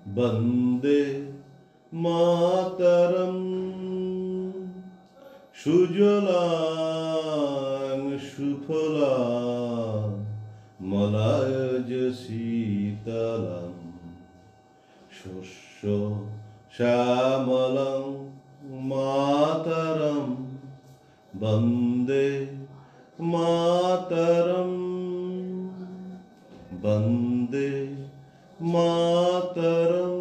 বন্দে মাতরম। সুজলাং সুফলাং মলয়জ শীতলম শস্য শ্যামলং মাতরম বন্দে মাতরম বন্দে মাতরম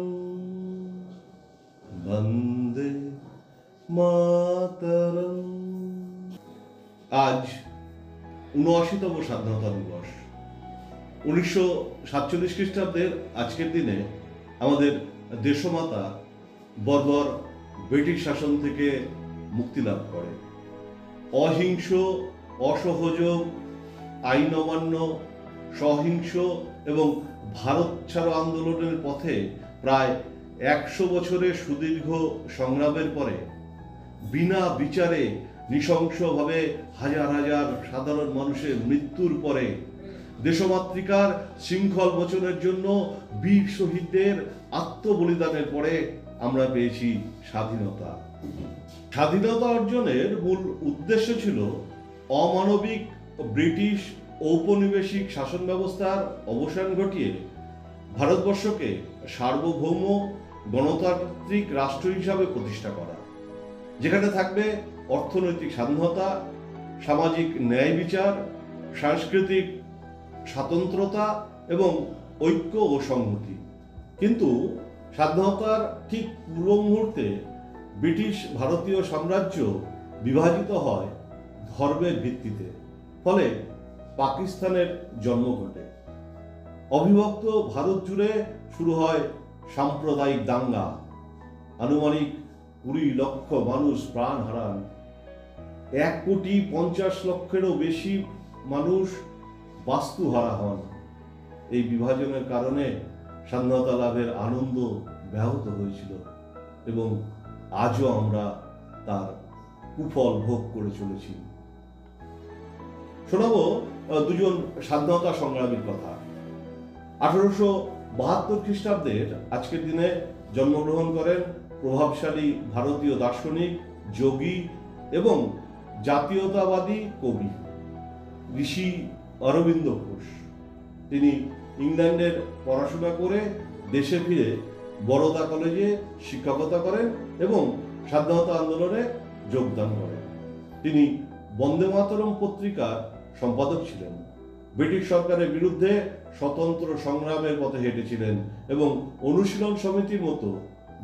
বন্দে মাতরম। আজ ৭৯তম স্বাধীনতা দিবস। ১৯৪৭ খ্রিস্টাব্দের আজকের দিনে আমাদের দেশমাতা বর্বর ব্রিটিশ শাসন থেকে মুক্তি লাভ করে। অহিংস, অসহযোগ, আইন অমান্য, সহিংস এবং ভারত ছাড়ো আন্দোলনের পথে প্রায় ১০০ বছরের সুদীর্ঘ সংগ্রামের পরে বিনা বিচারে নৃশংসভাবে হাজার হাজার সাধারণ মানুষের মৃত্যুর পরে দেশমাতৃকার শৃঙ্খল মোচনের জন্য বীর শহীদদের আত্মবলিদানের পরে আমরা পেয়েছি স্বাধীনতা। স্বাধীনতা অর্জনের মূল উদ্দেশ্য ছিল অমানবিক ব্রিটিশ ঔপনিবেশিক শাসন ব্যবস্থার অবসান ঘটিয়ে ভারতবর্ষকে সার্বভৌম গণতান্ত্রিক রাষ্ট্র হিসাবে প্রতিষ্ঠা করা, যেখানে থাকবে অর্থনৈতিক স্বাধীনতা, সামাজিক ন্যায় বিচার, সাংস্কৃতিক স্বাতন্ত্রতা এবং ঐক্য ও সংহতি। কিন্তু স্বাধীনতার ঠিক পূর্ব মুহূর্তে ব্রিটিশ ভারতীয় সাম্রাজ্য বিভাজিত হয় ধর্মের ভিত্তিতে, ফলে পাকিস্তানের জন্ম ঘটে। অবিভক্ত ভারত জুড়ে শুরু হয় সাম্প্রদায়িক দাঙ্গা। আনুমানিক ২০ লক্ষ মানুষ প্রাণ হারান। ১,৫০,০০,০০০-এরও বেশি মানুষ বাস্তুহারা হন। এই বিভাজনের কারণে স্বাধীনতা লাভের আনন্দ ব্যাহত হয়েছিল এবং আজও আমরা তার কুফল ভোগ করে চলেছি। শোনাবো দুজন স্বাধীনতা সংগ্রামীর কথা। ১৮৭২ খ্রিস্টাব্দের আজকের দিনে জন্মগ্রহণ করেন প্রভাবশালী ভারতীয় দার্শনিক, যোগী এবং জাতীয়তাবাদী কবি ঋষি অরবিন্দ ঘোষ। তিনি ইংল্যান্ডের পড়াশোনা করে দেশে ফিরে বরোদা কলেজে শিক্ষকতা করেন এবং স্বাধীনতা আন্দোলনে যোগদান করেন। তিনি বন্দে মাতরম পত্রিকার সম্পাদক ছিলেন। ব্রিটিশ সরকারের বিরুদ্ধে স্বতন্ত্র সংগ্রামের পথে হেঁটেছিলেন এবং অনুশীলন সমিতির মতো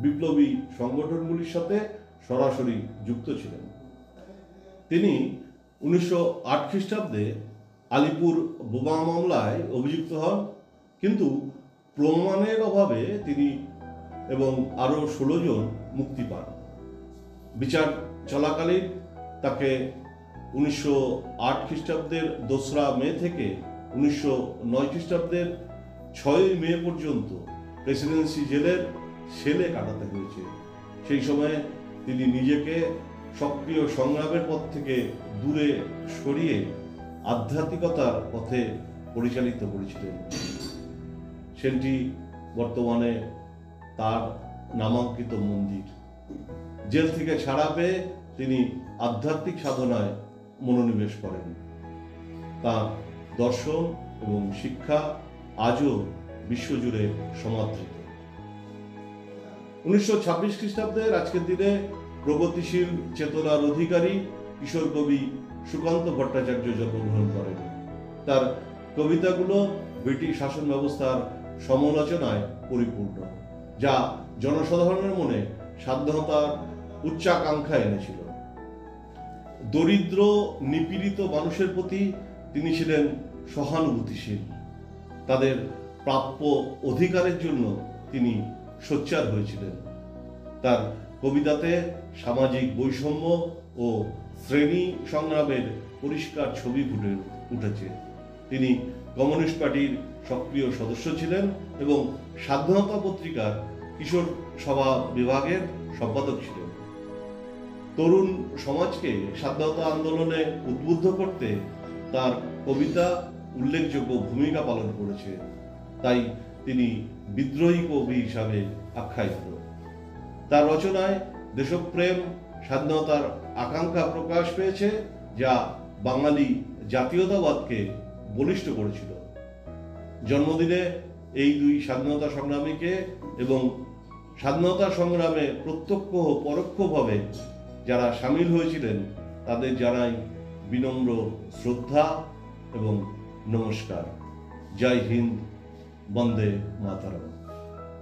বিপ্লবী সংগঠনগুলির সাথে সরাসরি যুক্ত ছিলেন। তিনি ১৯০৮ খ্রিস্টাব্দে আলিপুর বোমা মামলায় অভিযুক্ত হন, কিন্তু প্রমাণের অভাবে তিনি এবং আরও ১৬ জন মুক্তি পান। বিচার চলাকালীন তাকে ১৯০৮ খ্রিস্টাব্দের ২রা মে থেকে ১৯০৯ খ্রিস্টাব্দের ৬ই মে পর্যন্ত প্রেসিডেন্সি জেলের সেলে কাটাতে হয়েছে। সেই সময়ে তিনি নিজেকে সক্রিয় সংগ্রামের পথ থেকে দূরে সরিয়ে আধ্যাত্মিকতার পথে পরিচালিত করেছিলেন। সেটি বর্তমানে তার নামাঙ্কিত মন্দির। জেল থেকে ছাড়া পেয়ে তিনি আধ্যাত্মিক সাধনায় মনোনিবেশ করেন। তার দর্শন এবং শিক্ষা আজও বিশ্বজুড়ে সমাদৃত। ১৯২৬ খ্রিস্টাব্দের আজকের দিনে প্রগতিশীল চেতনার অধিকারী কিশোর কবি সুকান্ত ভট্টাচার্য জন্মগ্রহণ করেন। তার কবিতাগুলো ব্রিটিশ শাসন ব্যবস্থার সমালোচনায় পরিপূর্ণ, যা জনসাধারণের মনে স্বাধীনতার উচ্চাকাঙ্ক্ষা এনেছিল। দরিদ্র নিপীড়িত মানুষের প্রতি তিনি ছিলেন সহানুভূতিশীল। তাদের প্রাপ্য অধিকারের জন্য তিনি সোচ্চার হয়েছিলেন। তার কবিতাতে সামাজিক বৈষম্য ও শ্রেণী সংগ্রামের পরিষ্কার ছবি ফুটে উঠেছে। তিনি কমিউনিস্ট পার্টির সক্রিয় সদস্য ছিলেন এবং স্বাধীনতা পত্রিকার কিশোর সভা বিভাগের সম্পাদক ছিলেন। তরুণ সমাজকে স্বাধীনতা আন্দোলনে উদ্বুদ্ধ করতে তার কবিতা উল্লেখযোগ্য ভূমিকা পালন করেছে। তাই তিনি বিদ্রোহী কবি হিসাবে আখ্যায়িত। তার রচনায় দেশপ্রেম, স্বাধীনতার আকাঙ্ক্ষা প্রকাশ পেয়েছে, যা বাঙালি জাতীয়তাবাদকে বলিষ্ঠ করেছিল। জন্মদিনে এই দুই স্বাধীনতা সংগ্রামীকে এবং স্বাধীনতা সংগ্রামে প্রত্যক্ষ ও পরোক্ষভাবে যারা সামিল হয়েছিলেন তাদের জানাই বিনম্র শ্রদ্ধা এবং নমস্কার। জয় হিন্দ, বন্দে মাতরম।